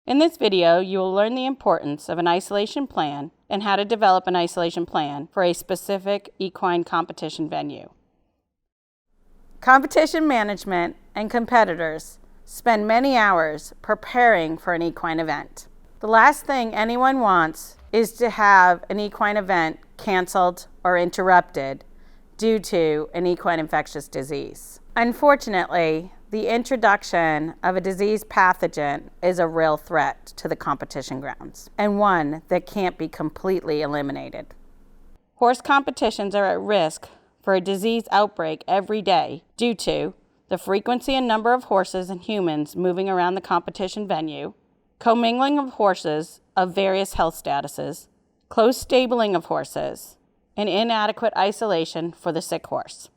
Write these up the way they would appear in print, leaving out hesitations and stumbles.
In this video, you will learn the importance of an isolation plan and how to develop an isolation plan for a specific equine competition venue. Competition management and competitors spend many hours preparing for an equine event. The last thing anyone wants is to have an equine event canceled or interrupted due to an equine infectious disease. Unfortunately, the introduction of a disease pathogen is a real threat to the competition grounds, and one that can't be completely eliminated. Horse competitions are at risk for a disease outbreak every day due to the frequency and number of horses and humans moving around the competition venue, commingling of horses of various health statuses, close stabling of horses, and inadequate isolation for the sick horse.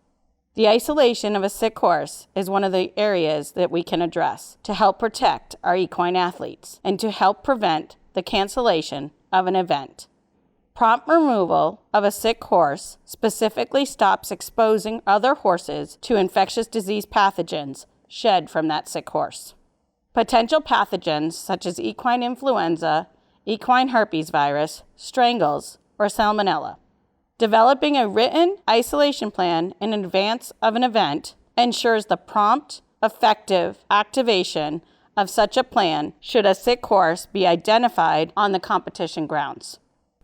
The isolation of a sick horse is one of the areas that we can address to help protect our equine athletes and to help prevent the cancellation of an event. Prompt removal of a sick horse specifically stops exposing other horses to infectious disease pathogens shed from that sick horse. Potential pathogens such as equine influenza, equine herpes virus, strangles, or salmonella. Developing a written isolation plan in advance of an event ensures the prompt, effective activation of such a plan should a sick horse be identified on the competition grounds.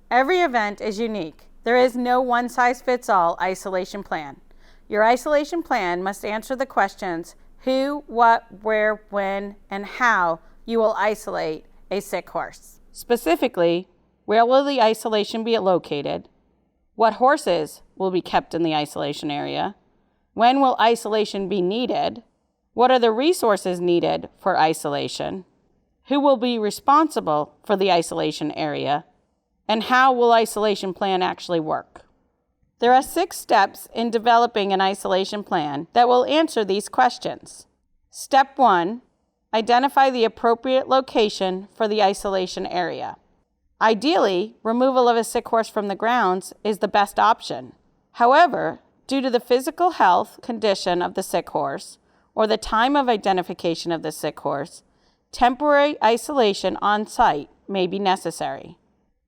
Every event is unique. There is no one-size-fits-all isolation plan. Your isolation plan must answer the questions who, what, where, when, and how you will isolate a sick horse. Specifically, where will the isolation be located? What horses will be kept in the isolation area? When will isolation be needed? What are the resources needed for isolation? Who will be responsible for the isolation area? And how will isolation plan actually work? There are 6 steps in developing an isolation plan that will answer these questions. Step 1, identify the appropriate location for the isolation area. Ideally, removal of a sick horse from the grounds is the best option. However, due to the physical health condition of the sick horse or the time of identification of the sick horse, temporary isolation on site may be necessary.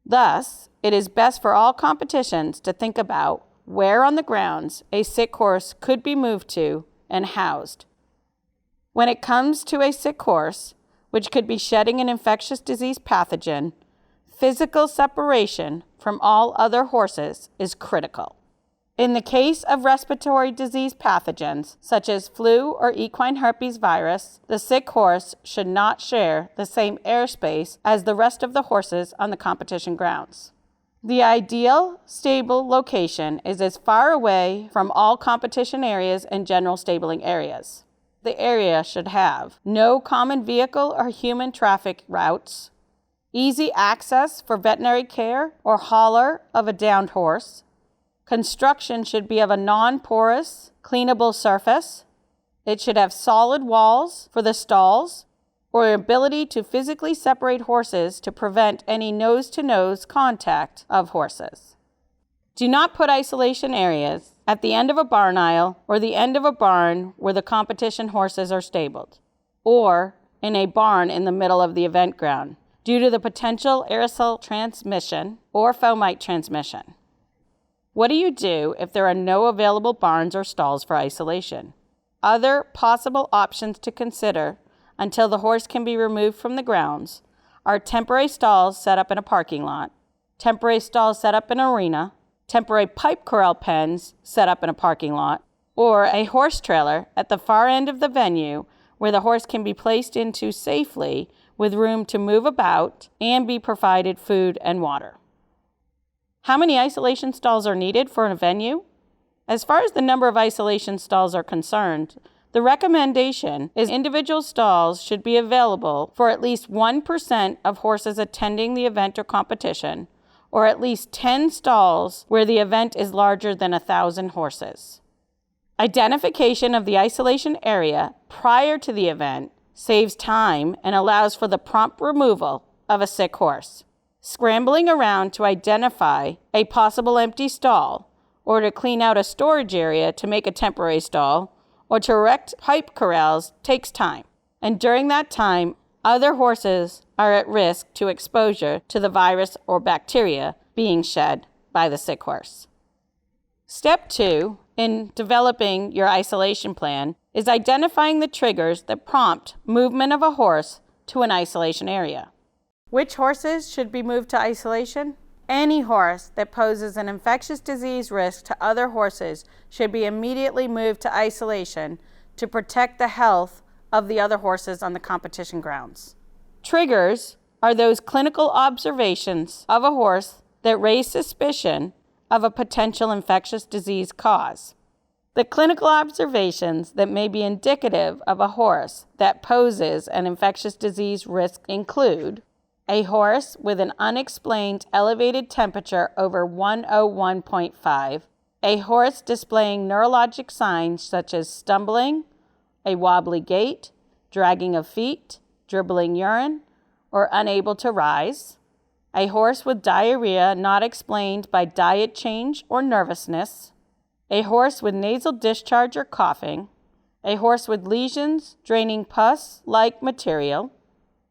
Thus, it is best for all competitions to think about where on the grounds a sick horse could be moved to and housed. When it comes to a sick horse, which could be shedding an infectious disease pathogen, physical separation from all other horses is critical. In the case of respiratory disease pathogens, such as flu or equine herpes virus, the sick horse should not share the same airspace as the rest of the horses on the competition grounds. The ideal stable location is as far away from all competition areas and general stabling areas. The area should have no common vehicle or human traffic routes, easy access for veterinary care or hauler of a downed horse. Construction should be of a non-porous, cleanable surface. It should have solid walls for the stalls or ability to physically separate horses to prevent any nose-to-nose contact of horses. Do not put isolation areas at the end of a barn aisle or the end of a barn where the competition horses are stabled, or in a barn in the middle of the event ground, due to the potential aerosol transmission or fomite transmission. What do you do if there are no available barns or stalls for isolation? Other possible options to consider until the horse can be removed from the grounds are temporary stalls set up in a parking lot, temporary stalls set up in an arena, temporary pipe corral pens set up in a parking lot, or a horse trailer at the far end of the venue where the horse can be placed into safely with room to move about and be provided food and water. How many isolation stalls are needed for a venue? As far as the number of isolation stalls are concerned, the recommendation is individual stalls should be available for at least 1% of horses attending the event or competition, or at least 10 stalls where the event is larger than 1,000 horses. Identification of the isolation area prior to the event saves time and allows for the prompt removal of a sick horse. Scrambling around to identify a possible empty stall, or to clean out a storage area to make a temporary stall, or to erect pipe corrals takes time. And during that time, other horses are at risk to exposure to the virus or bacteria being shed by the sick horse. Step 2 in developing your isolation plan is identifying the triggers that prompt movement of a horse to an isolation area. Which horses should be moved to isolation? Any horse that poses an infectious disease risk to other horses should be immediately moved to isolation to protect the health of the other horses on the competition grounds. Triggers are those clinical observations of a horse that raise suspicion of a potential infectious disease cause. The clinical observations that may be indicative of a horse that poses an infectious disease risk include a horse with an unexplained elevated temperature over 101.5, a horse displaying neurologic signs such as stumbling, a wobbly gait, dragging of feet, dribbling urine, or unable to rise, a horse with diarrhea not explained by diet change or nervousness, a horse with nasal discharge or coughing, a horse with lesions draining pus-like material,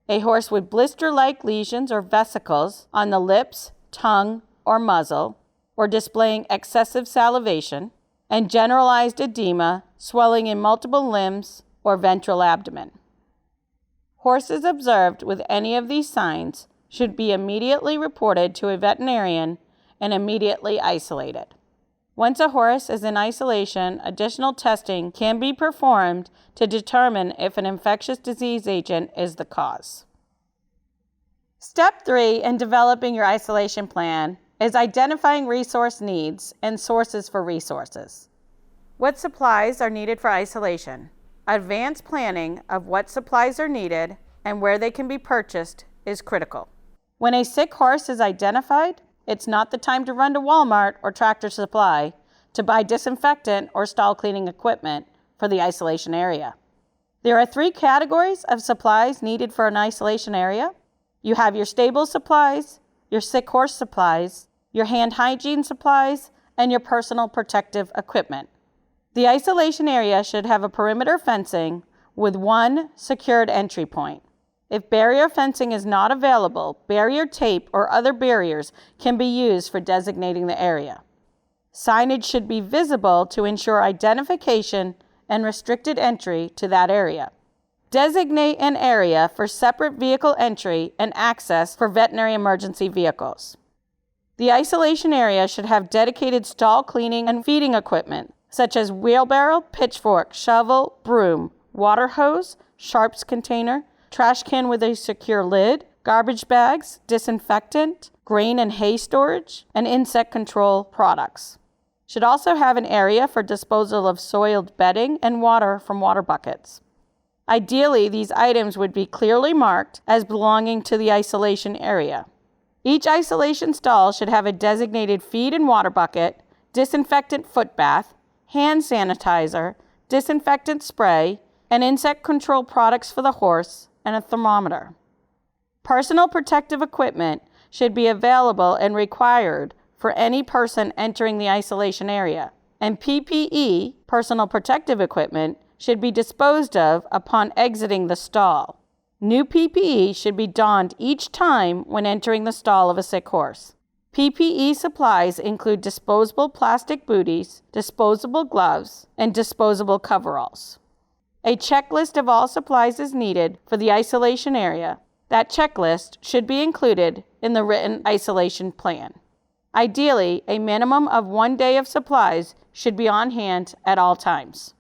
a horse with blister-like lesions or vesicles on the lips, tongue, or muzzle, or displaying excessive salivation, and generalized edema, swelling in multiple limbs or ventral abdomen. Horses observed with any of these signs should be immediately reported to a veterinarian and immediately isolated. Once a horse is in isolation, additional testing can be performed to determine if an infectious disease agent is the cause. Step 3 in developing your isolation plan is identifying resource needs and sources for resources. What supplies are needed for isolation? Advanced planning of what supplies are needed and where they can be purchased is critical. When a sick horse is identified, it's not the time to run to Walmart or Tractor Supply to buy disinfectant or stall cleaning equipment for the isolation area. There are 3 categories of supplies needed for an isolation area. You have your stable supplies, your sick horse supplies, your hand hygiene supplies, and your personal protective equipment. The isolation area should have a perimeter fencing with 1 secured entry point. If barrier fencing is not available, barrier tape or other barriers can be used for designating the area. Signage should be visible to ensure identification and restricted entry to that area. Designate an area for separate vehicle entry and access for veterinary emergency vehicles. The isolation area should have dedicated stall cleaning and feeding equipment, such as wheelbarrow, pitchfork, shovel, broom, water hose, sharps container, trash can with a secure lid, garbage bags, disinfectant, grain and hay storage, and insect control products. Should also have an area for disposal of soiled bedding and water from water buckets. Ideally, these items would be clearly marked as belonging to the isolation area. Each isolation stall should have a designated feed and water bucket, disinfectant foot bath, hand sanitizer, disinfectant spray, and insect control products for the horse, and a thermometer. Personal protective equipment should be available and required for any person entering the isolation area, and PPE, personal protective equipment, should be disposed of upon exiting the stall. New PPE should be donned each time when entering the stall of a sick horse. PPE supplies include disposable plastic booties, disposable gloves, and disposable coveralls. A checklist of all supplies is needed for the isolation area. That checklist should be included in the written isolation plan. Ideally, a minimum of 1 day of supplies should be on hand at all times.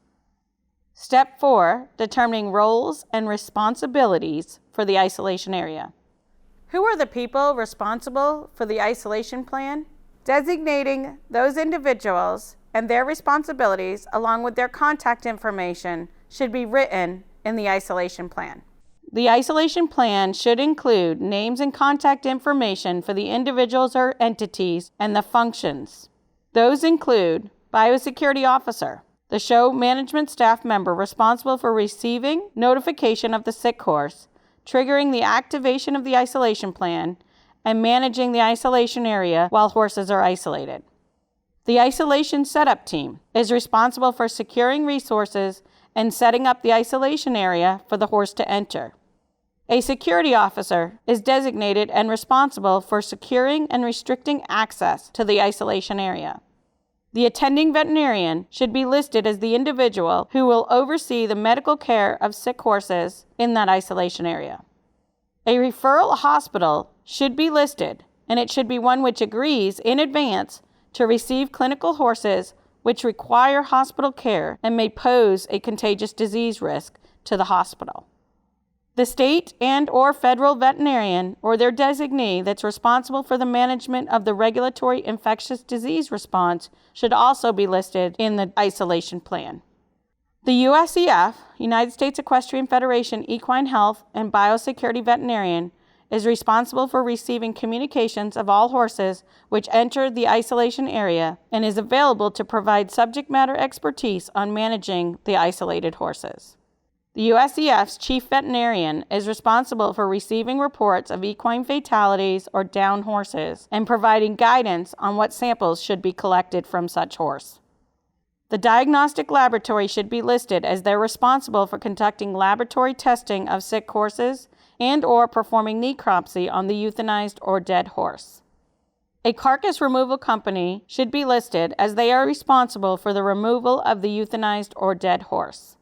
Step 4, determining roles and responsibilities for the isolation area. Who are the people responsible for the isolation plan? Designating those individuals and their responsibilities along with their contact information should be written in the isolation plan. The isolation plan should include names and contact information for the individuals or entities and the functions. Those include Biosecurity Officer, the show management staff member responsible for receiving notification of the sick horse, triggering the activation of the isolation plan, and managing the isolation area while horses are isolated. The isolation setup team is responsible for securing resources and setting up the isolation area for the horse to enter. A security officer is designated and responsible for securing and restricting access to the isolation area. The attending veterinarian should be listed as the individual who will oversee the medical care of sick horses in that isolation area. A referral hospital should be listed, and it should be one which agrees in advance to receive clinical horses which require hospital care and may pose a contagious disease risk to the hospital. The state and/or federal veterinarian or their designee that's responsible for the management of the regulatory infectious disease response should also be listed in the isolation plan. The USEF, United States Equestrian Federation Equine Health and Biosecurity Veterinarian, is responsible for receiving communications of all horses which enter the isolation area and is available to provide subject matter expertise on managing the isolated horses. The USEF's chief veterinarian is responsible for receiving reports of equine fatalities or downed horses and providing guidance on what samples should be collected from such horse. The diagnostic laboratory should be listed as they're responsible for conducting laboratory testing of sick horses and/or performing necropsy on the euthanized or dead horse. A carcass removal company should be listed as they are responsible for the removal of the euthanized or dead horse.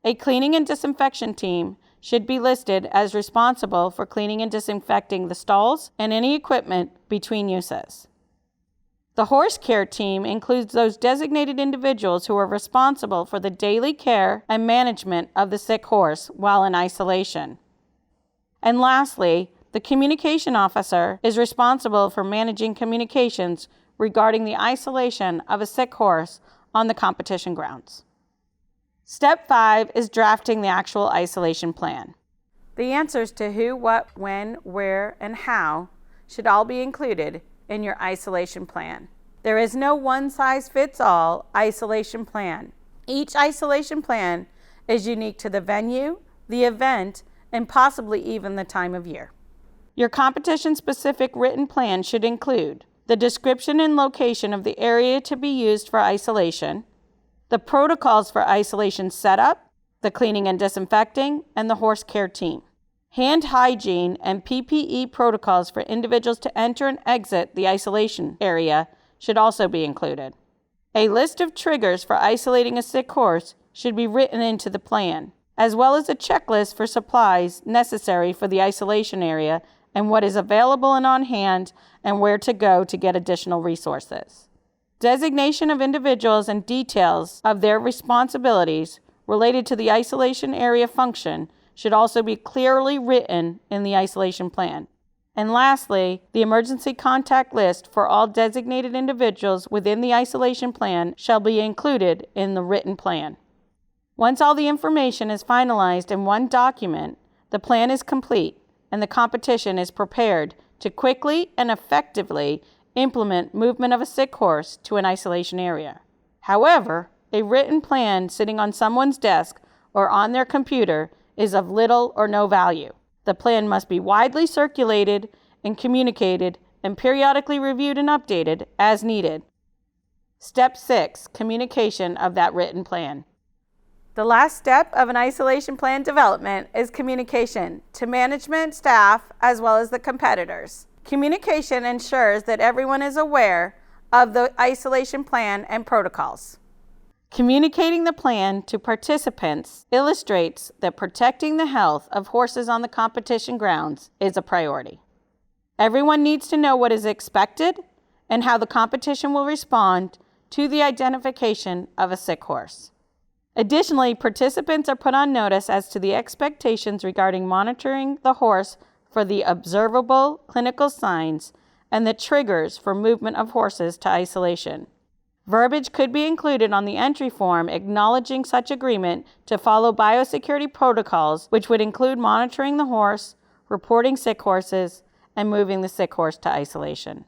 A cleaning and disinfection team should be listed as responsible for cleaning and disinfecting the stalls and any equipment between uses. The horse care team includes those designated individuals who are responsible for the daily care and management of the sick horse while in isolation. And lastly, the communication officer is responsible for managing communications regarding the isolation of a sick horse on the competition grounds. Step 5 is drafting the actual isolation plan. The answers to who, what, when, where, and how should all be included in your isolation plan. There is no one-size-fits-all isolation plan. Each isolation plan is unique to the venue, the event, and possibly even the time of year. Your competition-specific written plan should include the description and location of the area to be used for isolation, the protocols for isolation setup, the cleaning and disinfecting, and the horse care team. Hand hygiene and PPE protocols for individuals to enter and exit the isolation area should also be included. A list of triggers for isolating a sick horse should be written into the plan, as well as a checklist for supplies necessary for the isolation area and what is available and on hand and where to go to get additional resources. Designation of individuals and details of their responsibilities related to the isolation area function should also be clearly written in the isolation plan. And lastly, the emergency contact list for all designated individuals within the isolation plan shall be included in the written plan. Once all the information is finalized in one document, the plan is complete and the competition is prepared to quickly and effectively implement movement of a sick horse to an isolation area. However, a written plan sitting on someone's desk or on their computer is of little or no value. The plan must be widely circulated and communicated and periodically reviewed and updated as needed. Step 6, communication of that written plan. The last step of an isolation plan development is communication to management, staff, as well as the competitors. Communication ensures that everyone is aware of the isolation plan and protocols. Communicating the plan to participants illustrates that protecting the health of horses on the competition grounds is a priority. Everyone needs to know what is expected and how the competition will respond to the identification of a sick horse. Additionally, participants are put on notice as to the expectations regarding monitoring the horse for the observable clinical signs and the triggers for movement of horses to isolation. Verbiage could be included on the entry form acknowledging such agreement to follow biosecurity protocols, which would include monitoring the horse, reporting sick horses, and moving the sick horse to isolation.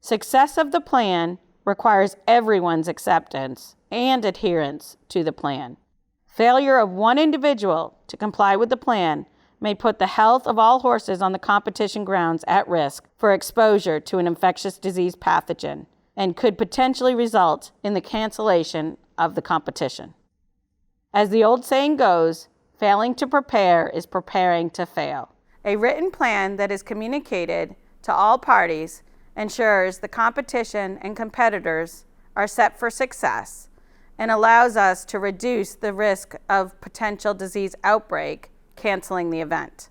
Success of the plan requires everyone's acceptance and adherence to the plan. Failure of one individual to comply with the plan may put the health of all horses on the competition grounds at risk for exposure to an infectious disease pathogen and could potentially result in the cancellation of the competition. As the old saying goes, Failing to prepare is preparing to fail. A written plan that is communicated to all parties ensures the competition and competitors are set for success and allows us to reduce the risk of potential disease outbreak, canceling the event.